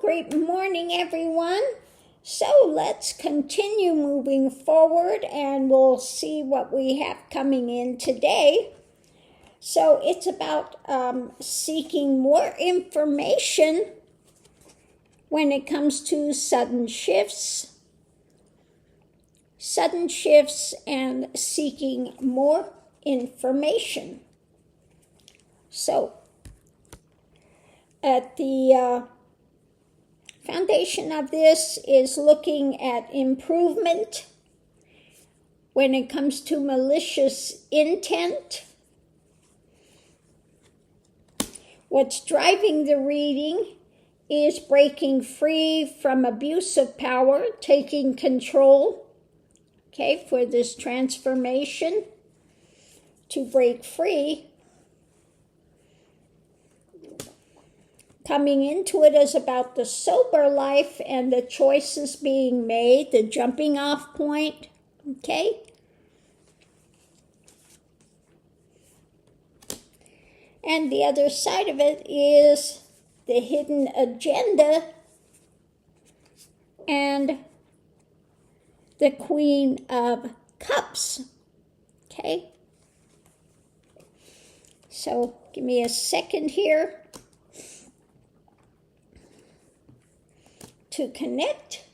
Great morning, everyone. So let's continue moving forward and we'll see what we have coming in today. So it's about seeking more information when it comes to sudden shifts and seeking more information. So at the foundation of this is looking at improvement when it comes to malicious intent. What's driving the reading is breaking free from abuse of power, taking control, okay, for this transformation to break free. Coming into it is about the sober life and the choices being made, the jumping off point, okay? And the other side of it is the hidden agenda and the Queen of Cups, okay? So give me a second here to connect.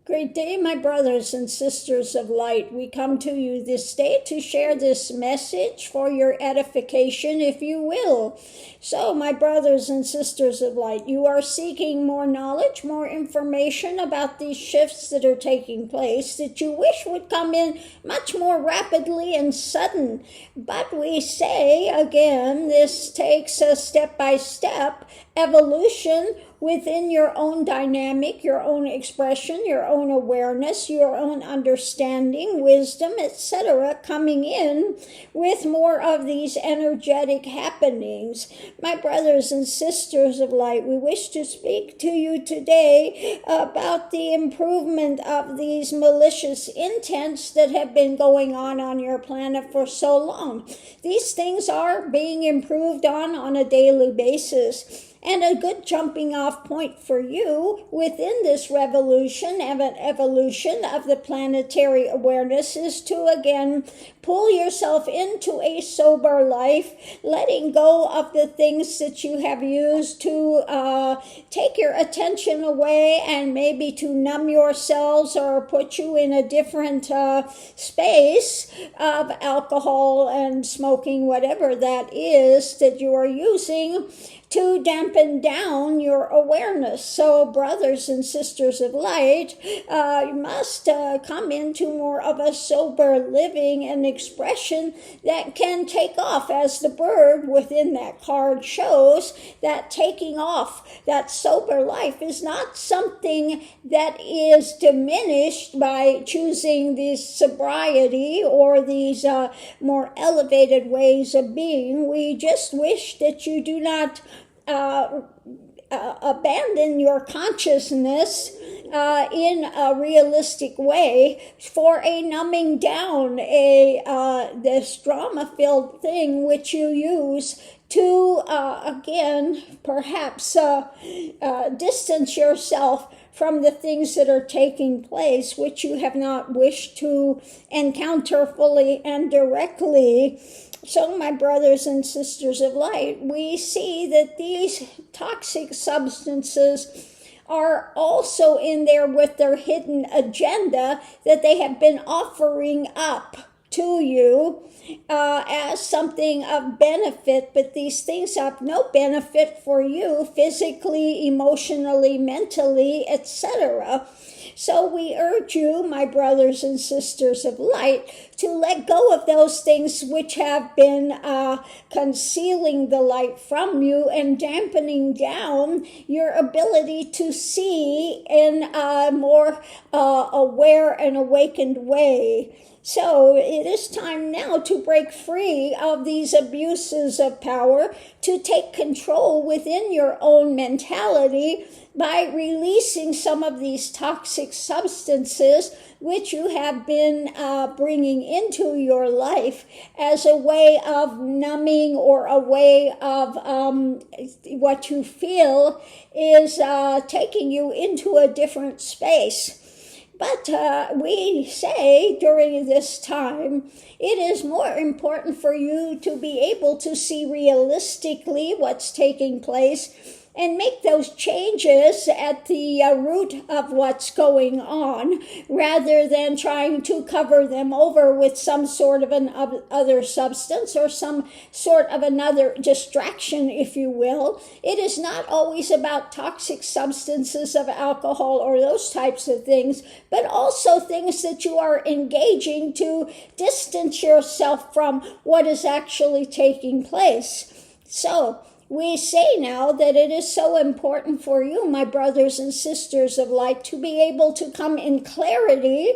Great day, my brothers and sisters of light. We come to you this day to share this message for your edification, if you will. So, my brothers and sisters of light, you are seeking more knowledge, more information about these shifts that are taking place that you wish would come in much more rapidly and sudden. But we say, again, this takes a step-by-step evolution within your own dynamic, your own expression, your own awareness, your own understanding, wisdom, etc., coming in with more of these energetic happenings. My brothers and sisters of light, we wish to speak to you today about the improvement of these malicious intents that have been going on your planet for so long. These things are being improved on a daily basis. And a good jumping off point for you within this revolution and evolution of the planetary awareness is to, again, pull yourself into a sober life, letting go of the things that you have used to take your attention away and maybe to numb yourselves or put you in a different space of alcohol and smoking, whatever that is that you are using to dampen down your awareness. So, brothers and sisters of light, you must come into more of a sober living and expression that can take off, as the bird within that card shows, that taking off, that sober life is not something that is diminished by choosing this sobriety or these more elevated ways of being. We just wish that you do not abandon your consciousness in a realistic way for a numbing down, this drama-filled thing which you use to, again, perhaps distance yourself from the things that are taking place, which you have not wished to encounter fully and directly. So, my brothers and sisters of light, we see that these toxic substances are also in there with their hidden agenda that they have been offering up to you as something of benefit, but these things have no benefit for you physically, emotionally, mentally, etc. So we urge you, my brothers and sisters of light, to let go of those things which have been concealing the light from you and dampening down your ability to see in a more aware and awakened way. So it is time now to break free of these abuses of power, to take control within your own mentality by releasing some of these toxic substances which you have been bringing into your life as a way of numbing or a way of what you feel is taking you into a different space. But we say during this time, it is more important for you to be able to see realistically what's taking place and make those changes at the root of what's going on, rather than trying to cover them over with some sort of an other substance or some sort of another distraction, if you will. It is not always about toxic substances of alcohol or those types of things, but also things that you are engaging to distance yourself from what is actually taking place. So, we say now that it is so important for you, my brothers and sisters of light, to be able to come in clarity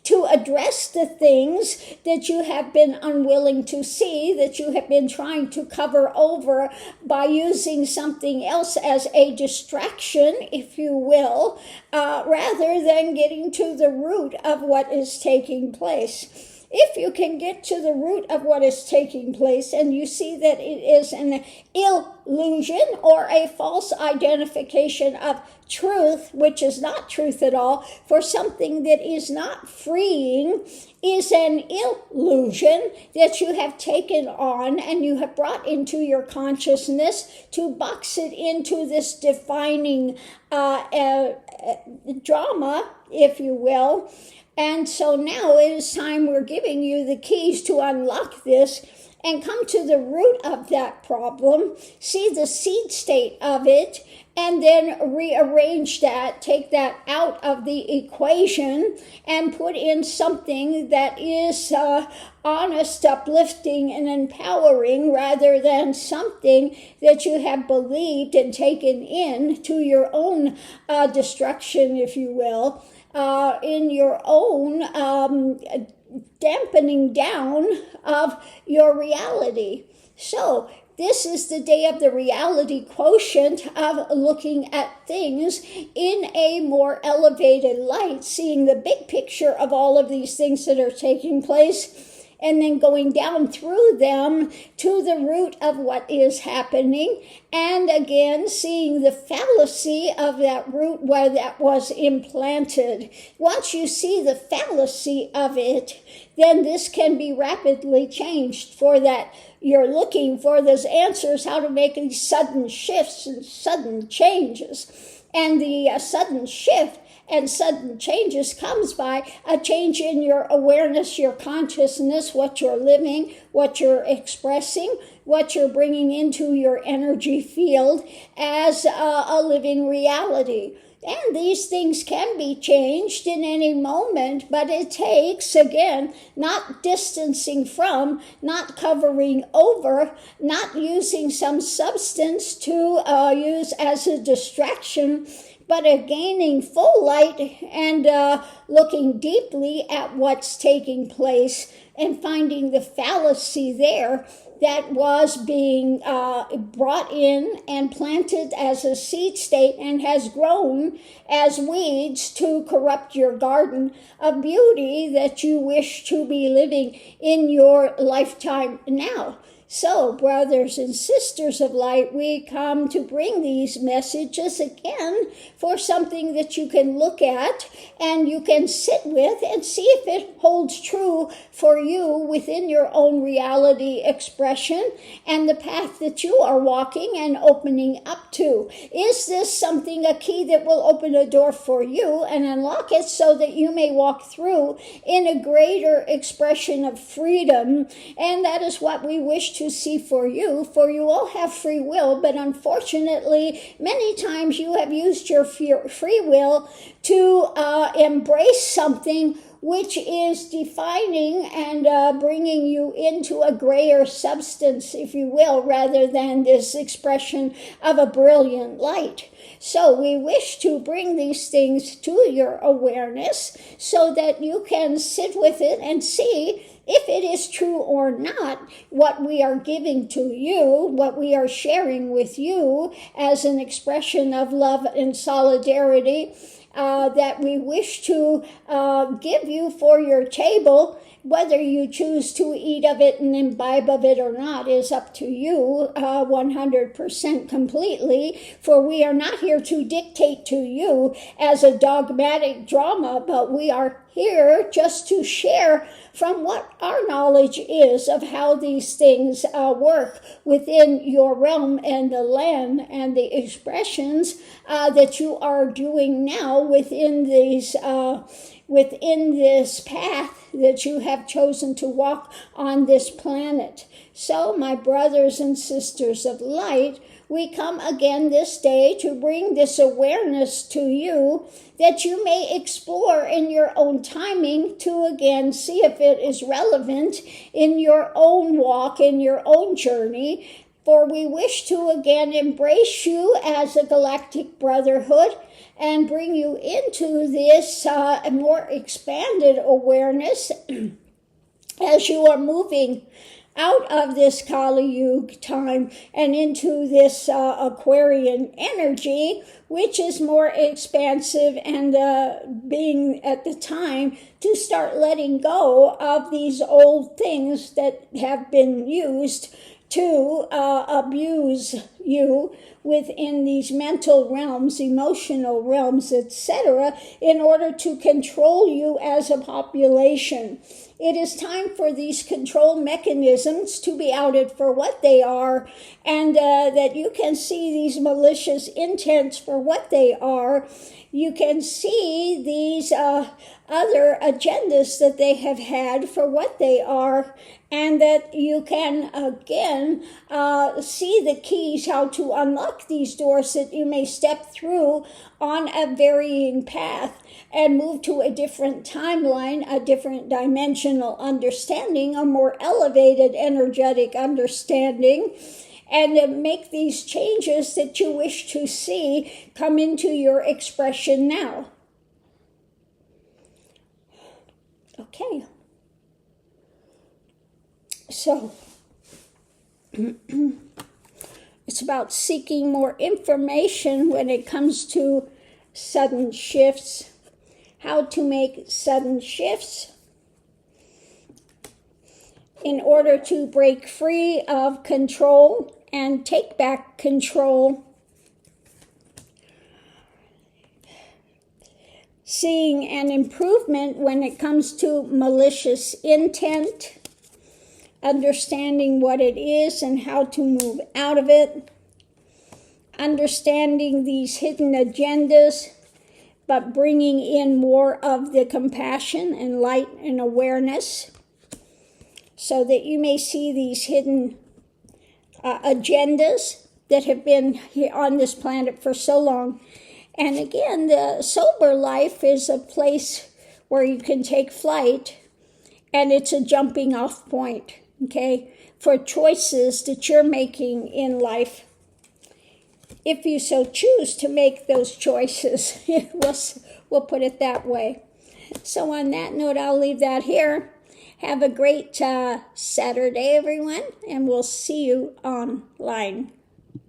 to address the things that you have been unwilling to see, that you have been trying to cover over by using something else as a distraction, if you will, rather than getting to the root of what is taking place. If you can get to the root of what is taking place and you see that it is an illusion or a false identification of truth, which is not truth at all, for something that is not freeing, is an illusion that you have taken on and you have brought into your consciousness to box it into this defining drama, if you will. And so now it is time we're giving you the keys to unlock this and come to the root of that problem, see the seed state of it, and then rearrange that, take that out of the equation and put in something that is honest, uplifting, and empowering, rather than something that you have believed and taken in to your own destruction, if you will. In your own dampening down of your reality. So this is the day of the reality quotient of looking at things in a more elevated light, seeing the big picture of all of these things that are taking place, and then going down through them to the root of what is happening, and again seeing the fallacy of that root where that was implanted. Once you see the fallacy of it, then this can be rapidly changed. For that, you're looking for those answers, how to make these sudden shifts and sudden changes. And the sudden shift and sudden changes comes by a change in your awareness, your consciousness, what you're living, what you're expressing, what you're bringing into your energy field as a living reality. And these things can be changed in any moment, but it takes, again, not distancing from, not covering over, not using some substance to use as a distraction, but gaining full light and looking deeply at what's taking place and finding the fallacy there that was being brought in and planted as a seed state and has grown as weeds to corrupt your garden of beauty that you wish to be living in your lifetime now. So, brothers and sisters of light, we come to bring these messages again for something that you can look at and you can sit with and see if it holds true for you within your own reality expression and the path that you are walking and opening up to. Is this something, a key that will open a door for you and unlock it so that you may walk through in a greater expression of freedom? And that is what we wish to see for you all have free will, but unfortunately many times you have used your free will to embrace something which is defining and bringing you into a grayer substance, if you will, rather than this expression of a brilliant light. So we wish to bring these things to your awareness so that you can sit with it and see if it is true or not what we are giving to you, what we are sharing with you as an expression of love and solidarity that we wish to give you for your table. Whether you choose to eat of it and imbibe of it or not is up to you 100% completely, for we are not here to dictate to you as a dogmatic drama, but we are here just to share from what our knowledge is of how these things work within your realm and the land and the expressions that you are doing now within these within this path that you have chosen to walk on this planet. So, my brothers and sisters of light, we come again this day to bring this awareness to you that you may explore in your own timing to again see if it is relevant in your own walk, in your own journey. For we wish to again embrace you as a galactic brotherhood and bring you into this more expanded awareness as you are moving out of this Kali Yuga time and into this Aquarian energy, which is more expansive and being at the time to start letting go of these old things that have been used to abuse you within these mental realms, emotional realms, etc., in order to control you as a population. It is time for these control mechanisms to be outed for what they are, and that you can see these malicious intents for what they are. You can see these other agendas that they have had for what they are, and that you can again see the keys how to unlock these doors that you may step through on a varying path and move to a different timeline, a different dimensional understanding, a more elevated energetic understanding, and make these changes that you wish to see come into your expression now. Okay. So, it's about seeking more information when it comes to sudden shifts, how to make sudden shifts in order to break free of control and take back control. Seeing an improvement when it comes to malicious intent, understanding what it is and how to move out of it, understanding these hidden agendas, but bringing in more of the compassion and light and awareness so that you may see these hidden agendas that have been here on this planet for so long. And again, the sober life is a place where you can take flight, and it's a jumping off point, okay, for choices that you're making in life. If you so choose to make those choices, we'll put it that way. So on that note, I'll leave that here. Have a great Saturday, everyone, and we'll see you online.